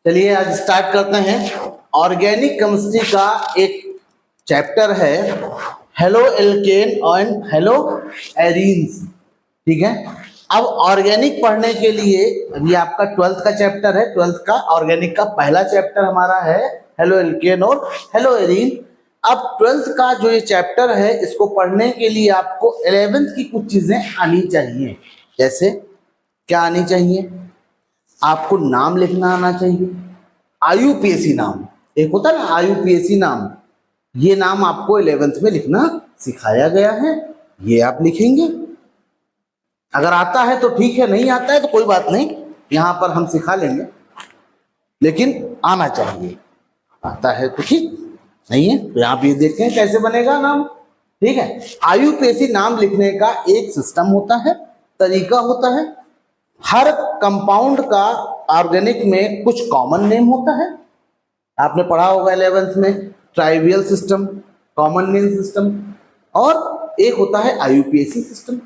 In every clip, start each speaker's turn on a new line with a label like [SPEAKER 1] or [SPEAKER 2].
[SPEAKER 1] चलिए आज स्टार्ट करते हैं। ऑर्गेनिक केमिस्ट्री का एक चैप्टर है halo alkane and hello arenes. ठीक है, अब ऑर्गेनिक पढ़ने के लिए ये आपका 12th का चैप्टर है। 12th का ऑर्गेनिक का पहला चैप्टर हमारा है हेलो एल्केन और हेलो एरीन। अब 12th का जो ये चैप्टर है इसको पढ़ने के लिए आपको 11th की कुछ चीजें आनी चाहिए। जैसे क्या आनी चाहिए? आपको नाम लिखना आना चाहिए। आयुपीएसी नाम एक होता है ना, आयुपीएसी नाम, ये नाम आपको 11th में लिखना सिखाया गया है, ये आप लिखेंगे। अगर आता है तो ठीक है, नहीं आता है तो कोई बात नहीं, यहां पर हम सिखा लेंगे, लेकिन आना चाहिए। आता है तो ठीक, नहीं है तो आप ये देखें कैसे बनेगा नाम। ठीक है, आयुपीएसी नाम लिखने का एक सिस्टम होता है, तरीका होता है। हर कंपाउंड का ऑर्गेनिक में कुछ कॉमन नेम होता है, आपने पढ़ा होगा 11th में, trivial system, common name system, और एक होता है आयुपीएसी सिस्टम।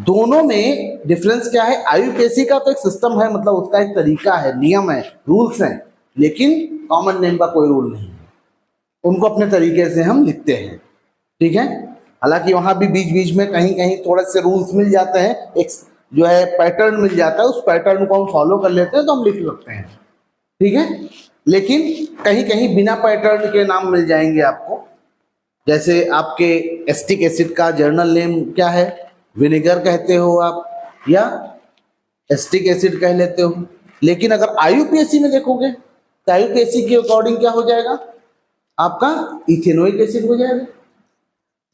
[SPEAKER 1] दोनों में डिफरेंस क्या है? आयुपीएसी का तो एक सिस्टम है, मतलब उसका एक तरीका है, नियम है, रूल्स हैं, लेकिन कॉमन नेम का कोई रूल नहीं है, उनको अपने तरीके से हम लिखते हैं। ठीक है, हालांकि वहां भी बीच बीच में कहीं कहीं थोड़े से रूल्स मिल जाते हैं, एक जो है पैटर्न मिल जाता है, उस पैटर्न को हम फॉलो कर लेते हैं तो हम लिख सकते हैं। ठीक है, लेकिन कहीं कहीं बिना पैटर्न के नाम मिल जाएंगे आपको। जैसे आपके एस्टिक एसिड का जर्नल नेम क्या है? विनेगर कहते हो आप, या एस्टिक एसिड कह लेते हो। लेकिन अगर आयुपीएसी में देखोगे तो आयुपीएसी के अकॉर्डिंग क्या हो जाएगा? आपका इथेनोइक एसिड हो जाएगा।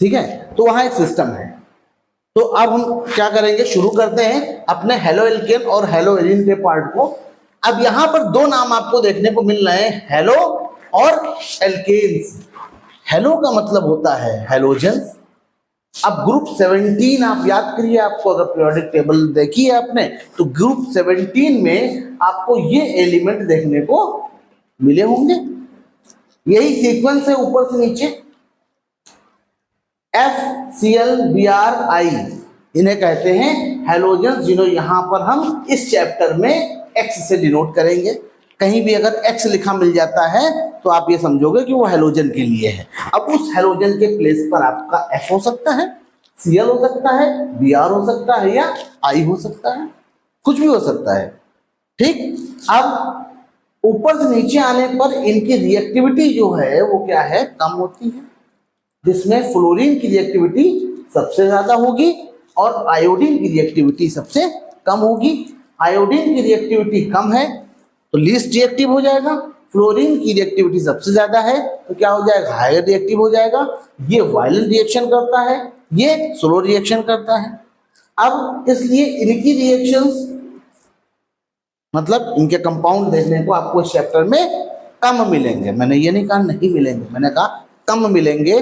[SPEAKER 1] ठीक है, तो वहां एक सिस्टम है। तो अब हम क्या करेंगे, शुरू करते हैं अपने हेलो एल्केन और हेलो एरीन के पार्ट को। अब यहां पर दो नाम आपको देखने को मिल रहे हैं, हेलो और एल्केन्स। हेलो का मतलब होता है हेलोजेंस। अब ग्रुप 17 आप याद करिए, आपको अगर पीरियोडिक टेबल देखी है आपने तो ग्रुप 17 में आपको ये एलिमेंट देखने को मिले होंगे। यही सीक्वेंस है ऊपर से नीचे, FCl Br I, इन्हें कहते हैं हेलोजेंस, जिन्हें यहां पर हम इस चैप्टर में X से डिनोट करेंगे। कहीं भी अगर X लिखा मिल जाता है तो आप ये समझोगे कि वो हेलोजन के लिए है। अब उस हेलोजन के प्लेस पर आपका F हो सकता है, Cl हो सकता है, Br हो सकता है, या I हो सकता है, कुछ भी हो सकता है। ठीक, अब ऊपर से नीचे आने पर इनकी रिएक्टिविटी जो है वो क्या है? कम होती है, जिसमें फ्लोरीन की रिएक्टिविटी सबसे ज्यादा होगी और आयोडीन की रिएक्टिविटी सबसे कम होगी। आयोडीन की रिएक्टिविटी कम है तो लीस्ट रिएक्टिव हो जाएगा, फ्लोरीन की रिएक्टिविटी सबसे ज्यादा है तो क्या हो जाएगा? हायर रिएक्टिव हो जाएगा। ये वायलेंट रिएक्शन करता है, ये स्लो रिएक्शन करता है। अब इसलिए इनकी रिएक्शंस, मतलब इनके कंपाउंड देखने को आपको इस चैप्टर में कम मिलेंगे। मैंने ये नहीं कहा नहीं मिलेंगे, मैंने कहा कम मिलेंगे।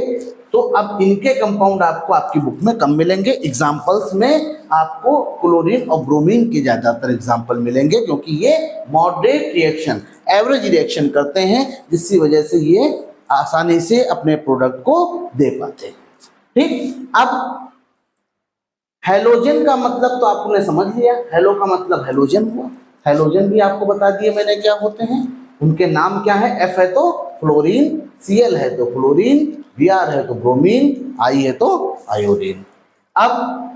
[SPEAKER 1] तो अब इनके कंपाउंड आपको आपकी बुक में कम मिलेंगे। एग्जांपल्स में आपको क्लोरीन और ब्रोमीन के ज्यादातर एग्जांपल मिलेंगे, क्योंकि ये मॉडरेट रिएक्शन, एवरेज रिएक्शन करते हैं, जिसकी वजह से ये आसानी से अपने प्रोडक्ट को दे पाते हैं। ठीक, अब हेलोजन का मतलब तो आपने समझ लिया, हेलो का मतलब हेलोजन हुआ। हेलोजन भी आपको बता दिए मैंने क्या होते हैं, उनके नाम क्या है? F है तो फ्लोरीन, Cl है तो फ्लोरीन, Br है तो ब्रोमीन, I है तो आयोडीन। अब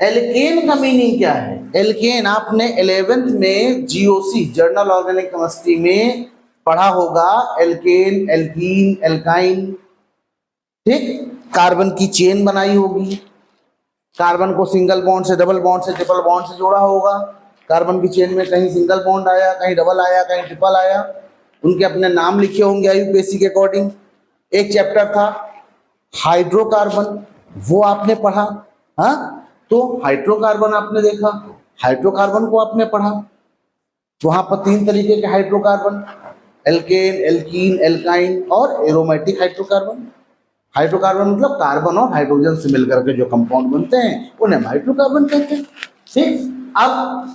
[SPEAKER 1] एल्केन का मीनिंग क्या है? एल्केन आपने 11th में GOC जर्नल ऑर्गेनिक केमिस्ट्री में पढ़ा होगा, एल्केन, एल्कीन, एल्काइन। ठीक, कार्बन की चेन बनाई होगी, कार्बन को सिंगल बॉन्ड से, डबल बॉन्ड से, ट्रिपल बॉन्ड से जोड़ा होगा। कार्बन की चेन में कहीं सिंगल बॉन्ड आया, कहीं डबल आया, कहीं ट्रिपल आया, उनके अपने नाम लिखे होंगे आयुपीएसी के अकॉर्डिंग। एक चैप्टर था हाइड्रोकार्बन, वो आपने पढ़ा। हाँ, तो हाइड्रोकार्बन आपने देखा, हाइड्रोकार्बन को आपने पढ़ा। वहां पर 3 तरीके के हाइड्रोकार्बन, एल्केन, एल्कीन, एल्काइन और एरोमेटिक हाइड्रोकार्बन। हाइड्रोकार्बन मतलब कार्बन और हाइड्रोजन से मिलकर के जो कंपाउंड बनते हैं उन्हें हाइड्रोकार्बन कहते हैं। ठीक, अब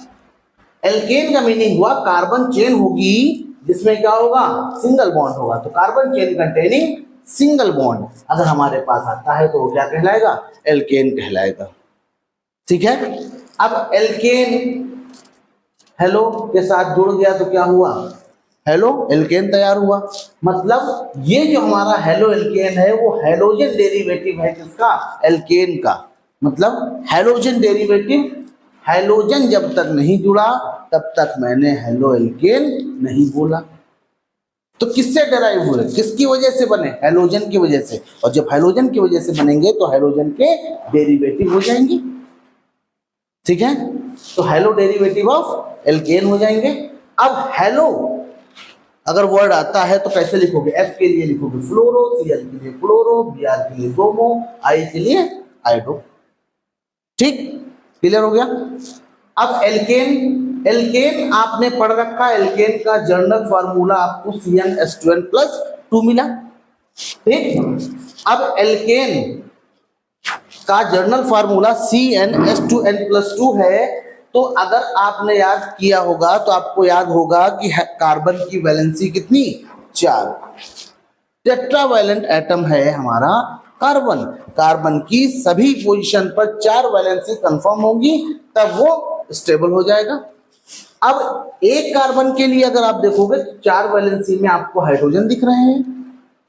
[SPEAKER 1] एल्केन का मीनिंग हुआ कार्बन चेन होगी जिसमें क्या होगा? सिंगल बॉन्ड होगा, तो carbon chain containing single bond अगर हमारे पास आता है तो वो क्या कहलाएगा? एल्केन कहलाएगा। ठीक है, अब एल्केन हेलो के साथ जुड़ गया तो क्या हुआ? हेलो एल्केन तैयार हुआ। मतलब ये जो हमारा हेलो एल्केन है वो हेलोजन डेरिवेटिव है किसका? एल्केन का। मतलब हेलोजन डेरिवेटिव, हेलोजन जब तक नहीं जुड़ा तब तक मैंने हेलो एल्केन नहीं बोला। तो किससे डेराइव हुए, किसकी वजह से बने? हेलोजन की वजह से। और जब हेलोजन की वजह से बनेंगे तो हेलोजन के डेरिवेटिव हो जाएंगे। ठीक है, तो हेलो डेरिवेटिव ऑफ एल्केन हो जाएंगे। अब हेलो अगर वर्ड आता है तो कैसे लिखोगे? एफ के लिए लिखोगे फ्लोरो, सीएल के लिए क्लोरो, बीआर के लिए ब्रोमो, आई के लिए आइडो। ठीक, क्लियर हो गया। अब एल्केन, एल्केन आपने पढ़ रखा, एल्केन का जर्नल फार्मूला आपको CnH2n+2 मिला। ठीक, अब एल्केन का जर्नल फार्मूला CnH2n+2 है। तो अगर आपने याद किया होगा तो आपको याद होगा कि कार्बन की वैलेंसी कितनी? 4। टेट्रावैलेंट एटम है हमारा कार्बन। कार्बन की सभी पोजीशन पर 4 वैलेंसी कंफर्म होगी तब वो स्टेबल हो जाएगा। अब एक कार्बन के लिए अगर आप देखोगे 4 वैलेंसी में आपको हाइड्रोजन दिख रहे हैं,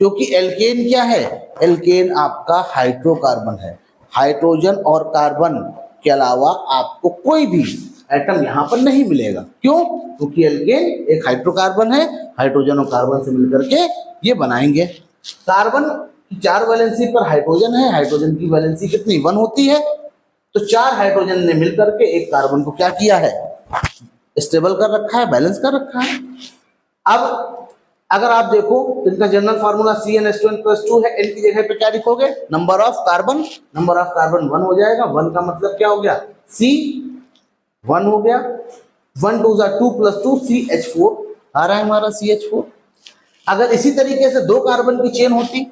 [SPEAKER 1] क्योंकि एल्केन क्या है? एल्केन आपका हाइड्रोकार्बन है। हाइड्रोजन और कार्बन के अलावा आपको कोई भी एटम यहां पर नहीं मिलेगा। क्यों? क्योंकि एल्केन एक हाइड्रोकार्बन है, हाइड्रोजन और कार्बन से मिलकर के ये बनाएंगे। कार्बन की 4 वैलेंसी पर हाइड्रोजन है, हाइड्रोजन की वैलेंसी कितनी? 1 होती है। तो 4 हाइड्रोजन ने मिलकर के एक कार्बन को क्या किया है? स्टेबल कर रखा है, बैलेंस कर रखा है। अब अगर आप देखो तो इनका जनरल फार्मूला CnH2n+2 है। n की जगह पे क्या लिखोगे? Number of carbon. Number of carbon 1 हो जाएगा। 1 का मतलब क्या हो गया? C 1 हो गया। 1 2 2 + 2 CH4 आ रहा है हमारा CH4। अगर इसी तरीके से 2 कार्बन की चेन होती,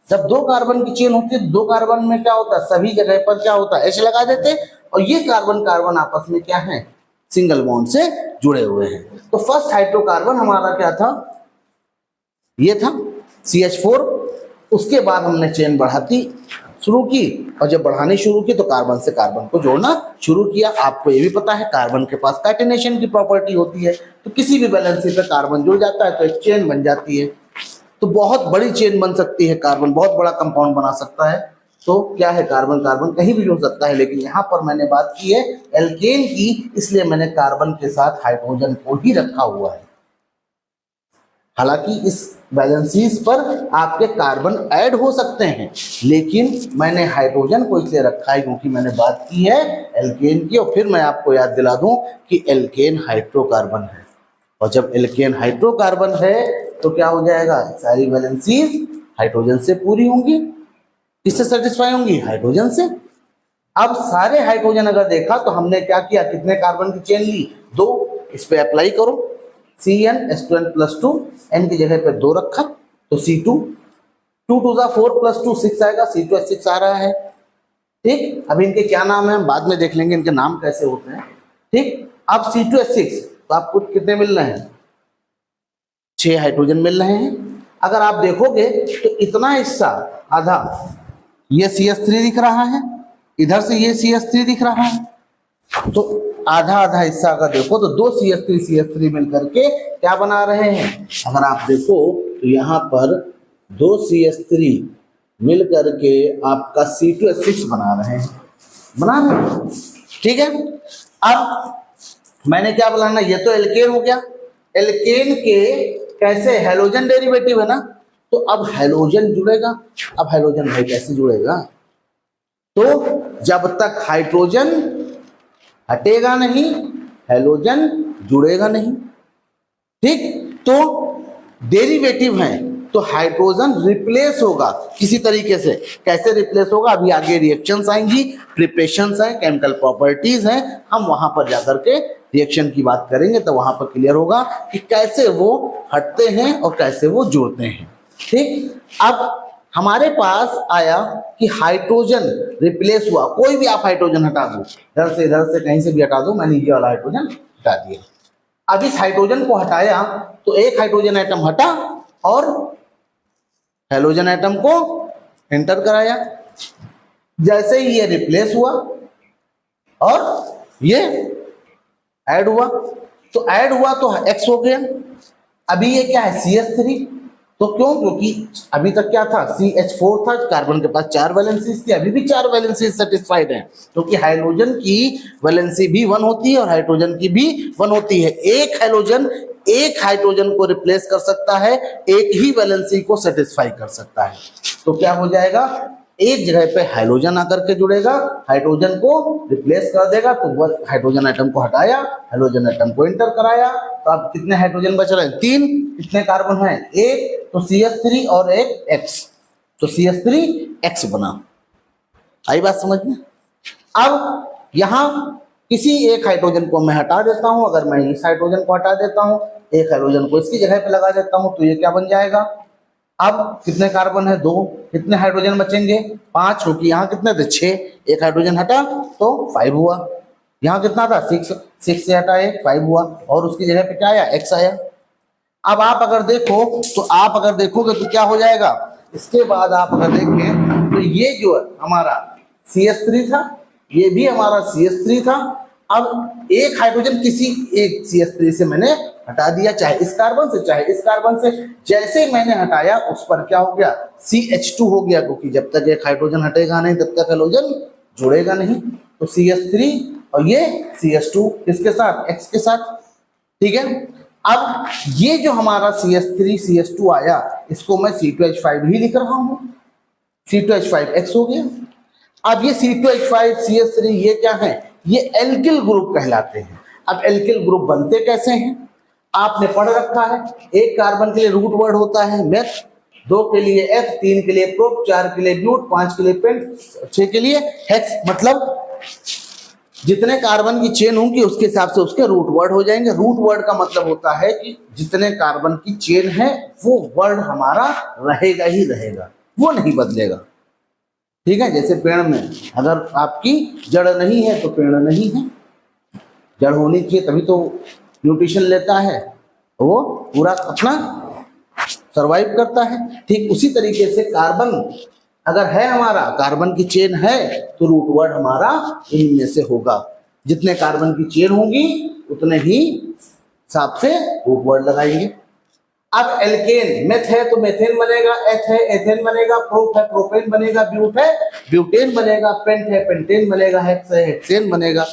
[SPEAKER 1] जब 2 कार्बन की चेन होती है, 2 कार्बन में क्या होता है? सभी जगह पर क्या होता है? H लगा देते। और ये कार्बन कार्बन आपस में क्या है? सिंगल बॉन्ड से जुड़े हुए हैं। तो फर्स्ट हाइड्रोकार्बन हमारा क्या था? ये था CH4। उसके बाद हमने चेन बढ़ाती शुरू की, और जब बढ़ानी शुरू की तो कार्बन से कार्बन को जोड़ना शुरू किया। आपको ये भी पता है कार्बन के पास कैटेनेशन की प्रॉपर्टी होती है, तो किसी भी वैलेंसी पे कार्बन जुड़ जाता है तो एक चेन बन जाती है। तो बहुत बड़ी चेन बन सकती है, कार्बन बहुत बड़ा कंपाउंड बना सकता है। तो क्या है? कार्बन कार्बन कहीं भी जुड़ सकता है। लेकिन यहाँ पर मैंने बात की है एल्केन की, इसलिए मैंने कार्बन के साथ हाइड्रोजन को ही रखा हुआ है। हालांकि इस वैलेंसीज पर आपके कार्बन ऐड हो सकते हैं, लेकिन मैंने हाइड्रोजन को इसलिए रखा है क्योंकि मैंने बात की है एल्केन की। और फिर मैं आपको याद दिला दूं कि एल्केन हाइड्रोकार्बन है, और जब एल्केन हाइड्रोकार्बन है तो क्या हो जाएगा? सारी वैलेंसीज हाइड्रोजन से पूरी होंगी। किससे सेटिस्फाई होंगी? हाइड्रोजन से। अब सारे हाइड्रोजन अगर देखा तो हमने क्या किया? कितने कार्बन की चेन ली? 2। इस पे अप्लाई करो CnH2n+2, n की जगह पे 2 रखा तो C2, 2 2 4 + 2 6 आएगा, C2H6 आ रहा है। ठीक, अब इनके क्या नाम है हम बाद में देख लेंगे, इनके नाम कैसे होते हैं। ठीक, अब C2H6 तो आपको कितने मिल रहे हैं? 6 हाइड्रोजन मिल रहे हैं। अगर आप देखोगे तो इतना हिस्सा आधा ये CH3 दिख रहा है, इधर से ये CH3 दिख रहा है, तो आधा आधा हिस्सा अगर देखो तो 2 CH3 मिलकर के क्या बना रहे हैं? अगर आप देखो तो यहाँ पर 2 CH3 मिलकर के आपका C2H6 बना रहे हैं, बना रहे हैं। ठीक है, अब मैंने क्या बोला? ये तो एल्केन हो गया। एल्केन के कैसे? हेलोजन डेरिवेटिव है ना, तो अब हेलोजन जुड़ेगा। अब हेलोजन भाई कैसे जुड़ेगा? तो जब तक हाइड्रोजन हटेगा नहीं हेलोजन जुड़ेगा नहीं। ठीक, तो डेरिवेटिव है तो हाइड्रोजन रिप्लेस होगा किसी तरीके से। कैसे रिप्लेस होगा? अभी आगे रिएक्शंस आएंगी, प्रिपरेशंस हैं, केमिकल प्रॉपर्टीज हैं, हम वहां पर जाकर के रिएक्शन की बात करेंगे तो वहां पर क्लियर होगा कि कैसे वो हटते हैं और कैसे वो जुड़ते हैं। ठीक, अब हमारे पास आया कि हाइड्रोजन रिप्लेस हुआ। कोई भी आप हाइड्रोजन हटा दो, इधर से कहीं से भी हटा दो, मैंने ये वाला हाइड्रोजन हटा दिया। अब इस हाइड्रोजन को हटाया तो एक हाइड्रोजन एटम हटा और हेलोजन एटम को एंटर कराया। जैसे ही ये रिप्लेस हुआ और ये ऐड हुआ, तो ऐड हुआ तो X हो गया, अभी ये क्या है CH3, तो क्यों, क्योंकि अभी तक क्या था CH4 था, कार्बन के पास 4 वैलेंसीज थी, अभी भी 4 वैलेंसीज सेटिस्फाइड है, क्योंकि हाइड्रोजन की वैलेंसी भी 1 होती है और हाइड्रोजन की भी 1 होती है। एक हाइड्रोजन को रिप्लेस कर सकता है, एक ही वैलेंसी को सेटिस्फाई कर सकता है। तो क्या हो जाएगा, एक जगह पे हाइड्रोजन आकर के जुड़ेगा, हाइड्रोजन को रिप्लेस कर देगा, तो वो हाइड्रोजन एटम को हटाया, हाइड्रोजन एटम को एंटर कराया, तो अब कितने हाइड्रोजन बच रहे हैं, 3। कितने कार्बन हैं, एक, तो CH3 और एक X, तो CH3X बना। आई बात समझ में। अब यहां किसी एक हाइड्रोजन को मैं हटा देता हूं, अगर मैं इस हाइड्रोजन को हटा देता हूं, एक हाइड्रोजन को इसकी जगह पे लगा देता हूं, तो ये क्या बन जाएगा, अब कितने कार्बन है, 2, कितने हाइड्रोजन बचेंगे, 5, क्योंकि यहाँ कितने थे, 6, एक हाइड्रोजन हटा तो 5 हुआ, यहाँ कितना था, 6 से हटा 1, 5 हुआ, और उसकी जगह पे क्या आया, X आया। अब आप अगर देखो, तो आप अगर देखोगे तो क्या हो जाएगा, इसके बाद आप अगर देखें तो ये जो हमारा CH3 था, ये भी हमारा CH3 था। अब एक हाइड्रोजन किसी एक CH3 से मैंने हटा दिया, चाहे इस कार्बन से चाहे इस कार्बन से, जैसे ही मैंने हटाया उस पर क्या हो गया, CH2 हो गया, क्योंकि जब तक एक हाइड्रोजन हटेगा नहीं तब तक हाइड्रोजन जुड़ेगा नहीं। तो CH3 और ये CH2 किसके साथ, X के साथ, ठीक है। अब ये जो हमारा CH3 CH2 आया, इसको मैं C2H5 ही लिख रहा हूं, C2H5X हो गया। अब ये C2H5 CH3 ये क्या है, ये एल्किल ग्रुप कहलाते हैं। अब एल्किल ग्रुप बनते कैसे हैं, आपने पढ़ रखा है, एक कार्बन के लिए रूट वर्ड होता है मेथ, 2 के लिए F, 3 के लिए प्रोप, 4 के लिए ब्यूट, 5 के लिए पेंट, 6 के लिए हेक्स। मतलब जितने कार्बन की चेन होंगी उसके हिसाब से उसके रूट वर्ड हो जाएंगे। रूट वर्ड का मतलब होता है कि जितने कार्बन की चेन है वो वर्ड हमारा रहेगा ही रहेगा, वो नहीं बदलेगा, ठीक है। जैसे पेड़ में अगर आपकी जड़ नहीं है तो पेड़ नहीं है, जड़ होनी चाहिए तभी तो न्यूट्रिशन लेता है, वो पूरा अपना सरवाइव करता है। ठीक उसी तरीके से कार्बन अगर है, हमारा कार्बन की चेन है, तो रूट वर्ड हमारा इनमें से होगा। जितने कार्बन की चेन होंगी उतने ही हिसाब से रूट वर्ड लगाएंगे। अब एल्केन, मेथ है तो मेथेन बनेगा, एथ है एथेन बनेगा, प्रोप है प्रोपेन बनेगा, ब्यूट है ब्यूटेन बनेगा, पेंट है पेंटेन बनेगा, हेक्स है हेक्सेन बनेगा।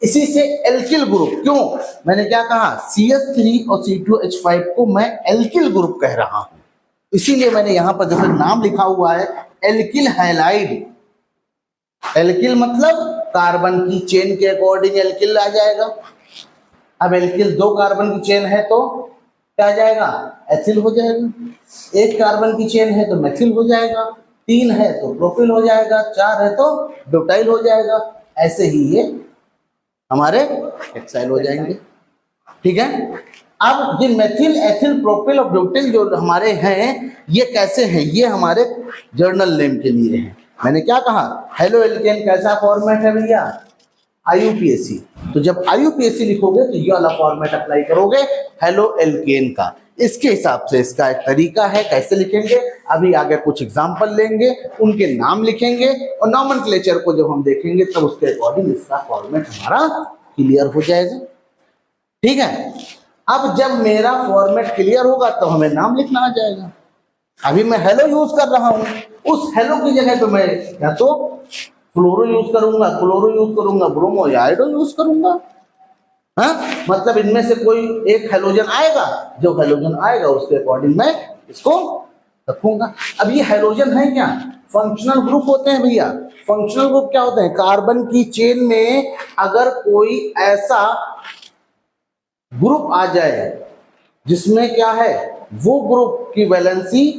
[SPEAKER 1] इसी से एल्किल ग्रुप, क्यों मैंने क्या कहा, CH3 और C2H5 को मैं एल्किल ग्रुप कह रहा हूं, इसीलिए मैंने यहां पर जैसे नाम लिखा हुआ है एल्किल हैलाइड। एल्किल मतलब कार्बन की चेन के अकॉर्डिंग एल्किल आ जाएगा। अब एल्किल 2 कार्बन की चेन है तो क्या आ जाएगा, एथिल हो जाएगा। 1 कार्बन की चेन है तो मेथिल हो जाएगा, 3 है तो प्रोपिल हो जाएगा, 4 है तो ब्यूटाइल हो जाएगा। ऐसे ही ये हमारे एक्साइल हो जाएंगे, ठीक है। अब ये मेथिल एथिल प्रोपिल और ब्यूटिल जो हमारे हैं ये कैसे हैं, ये हमारे जर्नल नेम के लिए हैं। मैंने क्या कहा, हेलो एल्केन कैसा फॉर्मेट है भैया, IUPAC। तो जब IUPAC लिखोगे तो ये वाला फॉर्मेट अप्लाई करोगे हेलो एल्केन का। इसके हिसाब से इसका एक तरीका है कैसे लिखेंगे, अभी आगे कुछ एग्जाम्पल लेंगे, उनके नाम लिखेंगे और नॉमेनक्लेचर को जब हम देखेंगे तब उसके अकॉर्डिंग इसका फॉर्मेट हमारा क्लियर हो जाएगा, ठीक है। अब जब मेरा फॉर्मेट क्लियर होगा तो हमें नाम लिखना आ जाएगा। अभी मैं हेलो यूज कर रहा हूं, उस हेलो की जगह पे मैं या तो फ्लोरो यूज करूंगा, क्लोरो यूज करूंगा, ब्रोमो या आयोडो यूज करूंगा। हाँ, मतलब इनमें से कोई एक हेलोजन आएगा, जो हेलोजन आएगा उसके अकॉर्डिंग मैं इसको रखूंगा। अब ये हेलोजन है क्या, फंक्शनल ग्रुप होते हैं भैया। फंक्शनल ग्रुप क्या होते हैं, कार्बन की चेन में अगर कोई ऐसा ग्रुप आ जाए जिसमें क्या है, वो ग्रुप की वैलेंसी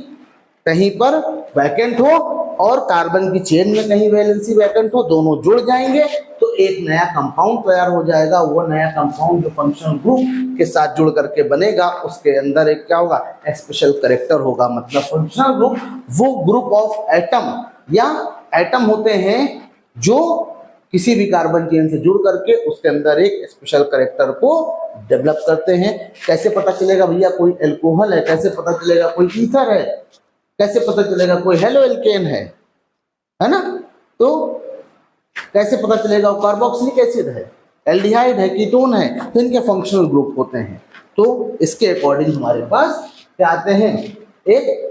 [SPEAKER 1] कहीं पर वैकेंट हो और कार्बन की चेन में कहीं वैलेंसी वैकेंट हो, दोनों जुड़ जाएंगे तो एक नया कंपाउंड तैयार हो जाएगा। वो नया कंपाउंड जो फंक्शनल ग्रुप के साथ जुड़ करके बनेगा उसके अंदर एक क्या होगा, स्पेशल कैरेक्टर होगा। मतलब फंक्शनल ग्रुप वो ग्रुप ऑफ एटम या एटम होते हैं जो किसी भी कार्बन चेन से जुड़ करके उसके अंदर एक स्पेशल कैरेक्टर को डेवलप करते हैं। कैसे पता चलेगा भैया कोई अल्कोहल है, कैसे पता चलेगा कोई ईथर है, कैसे पता चलेगा कोई हेलो एल्केन है ना, तो कैसे पता चलेगा वो कार्बोक्सिलिक एसिड है। एल्डिहाइड है, कीटोन है, तो इनके फंक्शनल ग्रुप होते हैं। तो इसके अकॉर्डिंग हमारे पास क्या आते हैं, एक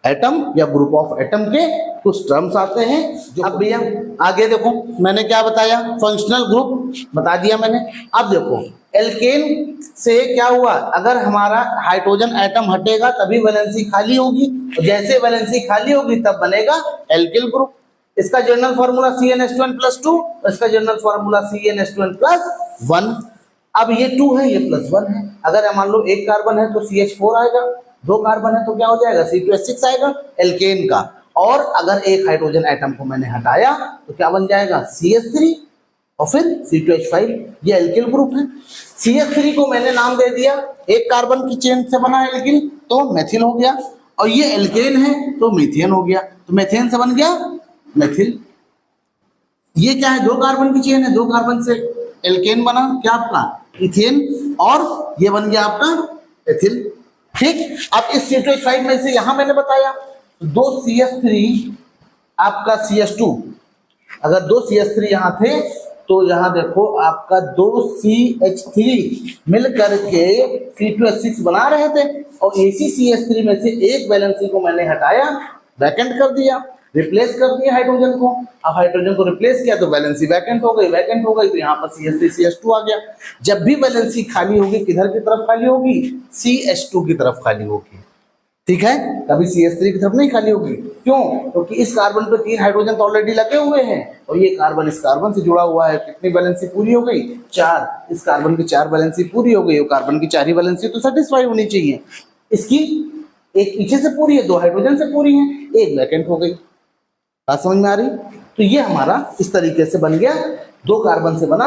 [SPEAKER 1] एटम या ग्रुप ऑफ एटम के कुछ टर्म्स आते हैं। अब भैया आगे देखो, मैंने क्या बताया, फंक्शनल ग्रुप बता दिया मैंने। अब देखो एल्केन से क्या हुआ, अगर हमारा हाइड्रोजन एटम हटेगा तभी वैलेंसी खाली होगी, और जैसे वैलेंसी खाली होगी तब बनेगा एल्किल ग्रुप। इसका जनरल फार्मूला CnH2n+2, इसका जनरल फार्मूला CnH2n+1। अब ये 2 है, ये +1 है। अगर मान लो एक कार्बन है तो CH4 आएगा, 2 कार्बन है तो क्या हो जाएगा, C2H6 आएगा एल्केन का। और अगर एक हाइड्रोजन एटम को मैंने हटाया तो क्या बन जाएगा, CH3 और फिर C2H5। ये एल्किल ग्रुप है। CH3 को मैंने नाम दे दिया, एक कार्बन की चेन से बना एल्किल तो मेथिल हो गया, और ये एल्केन है तो मीथेन हो गया, तो मेथेन से बन गया मेथिल। ये क्या है, 2 कार्बन की चेन है, 2 कार्बन से एल्केन बना क्या आपका इथेन, और ये बन गया आपका एथिल। ठीक, अब इस C2H5 में से यहां मैंने बताया 2 CH3 आपका CH2, अगर 2 CH3 यहां थे तो यहां देखो आपका 2 CH3 मिल करके C2H6 बना रहे थे, और इसी CH3 में से एक वैलेंसी को मैंने हटाया, वैकेंट कर दिया, रिप्लेस कर दिया हाइड्रोजन को। अब हाइड्रोजन को रिप्लेस किया तो वैलेंसी वैकेंट हो गई, वैकेंट हो गई तो यहाँ पर CH3 CH2 आ गया। जब भी वैलेंसी खाली होगी किधर की तरफ खाली होगी, CH2 की तरफ खाली होगी। ठीक है, कभी CH3 की तरफ नहीं खाली होगी। क्यों, क्योंकि इस कार्बन पे 3 हाइड्रोजन तो ऑलरेडी लगे हुए हैं, और ये कार्बन इस कार्बन से जुड़ा हुआ है। कितनी वैलेंसी पूरी हो गई, 4। इस कार्बन की 4 वैलेंसी पूरी हो गई, और कार्बन की 4 ही वैलेंसी तो सेटिस्फाई होनी चाहिए। इसकी एक पीछे से पूरी है, 2 हाइड्रोजन से पूरी है, एक वैकेंट हो गई। बात समझ में आ रही? तो ये हमारा इस तरीके से बन गया, 2 कार्बन से बना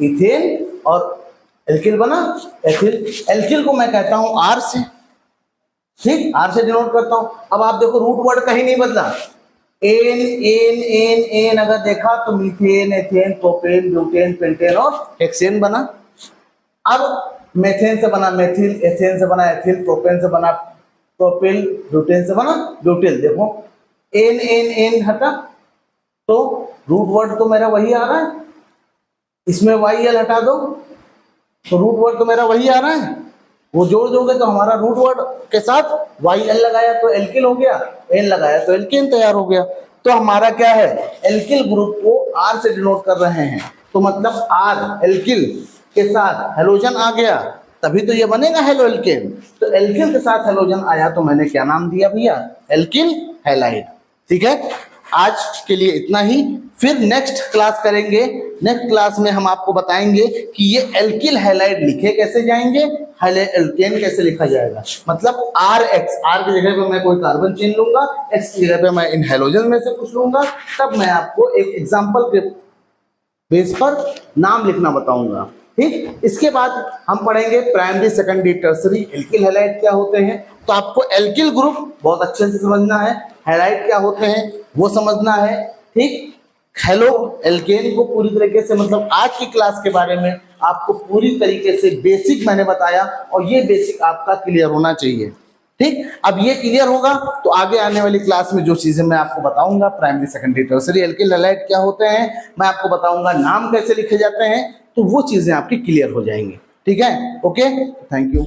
[SPEAKER 1] इथेन और एल्किल बना एथिल। एल्किल को मैं कहता हूं R से, ठीक, R से डिनोट करता हूं। अब आप देखो रूट वर्ड कहीं नहीं बदला, एन एन एन एन अगर देखा तो methane, ethane, propane, butane, pentane और हेक्सेन बना। अब मेथेन से बना मेथिल, एथेन से बना एथिल, प्रोपेन से बना प्रोपिल, ब्यूटेन से बना ब्यूटिल। देखो एन एन एन हटा तो रूट वर्ड तो मेरा वही आ रहा है, इसमें YL हटा दो तो रूट वर्ड तो मेरा वही आ रहा है, वो जोड़ दोगे तो हमारा रूट वर्ड के साथ YL लगाया तो एल्किल हो गया, एन लगाया तो एल्केन तैयार हो गया। तो हमारा क्या है, एल्किल ग्रुप को R से डिनोट कर रहे हैं, तो मतलब R एल्किल के साथ हेलोजन आ गया तभी तो ये बनेगा हेलो एल्केन। तो एल्किल के साथ हेलोजन आया तो मैंने क्या नाम दिया भैया, एल्किल हैलाइड। ठीक है, आज के लिए इतना ही, फिर नेक्स्ट क्लास करेंगे। नेक्स्ट क्लास में हम आपको बताएंगे कि ये एल्किल हैलाइड लिखे कैसे जाएंगे, एल्केन कैसे लिखा जाएगा। मतलब RH, R की जगह पे मैं कोई कार्बन चेन लूंगा, X की जगह पे मैं इन हेलोजन में से कुछ लूंगा, तब मैं आपको एक एग्जाम्पल के बेस पर नाम लिखना बताऊंगा। ठीक, इसके बाद हम पढ़ेंगे primary, secondary, tertiary alkyl halide क्या होते हैं। तो आपको एल्किल ग्रुप बहुत अच्छे से समझना है, हैलाइड क्या होते हैं वो समझना है। ठीक, हेलो एल्केन को पूरी तरीके से, मतलब आज की क्लास के बारे में आपको पूरी तरीके से बेसिक मैंने बताया, और ये बेसिक आपका क्लियर होना चाहिए। ठीक, अब ये क्लियर होगा तो आगे आने वाली क्लास में जो चीजें मैं आपको बताऊंगा, primary, secondary, tertiary alkyl halide क्या होते हैं, मैं आपको बताऊंगा नाम कैसे लिखे जाते हैं, तो वो चीजें आपकी क्लियर हो जाएंगी। ठीक है, ओके, थैंक यू।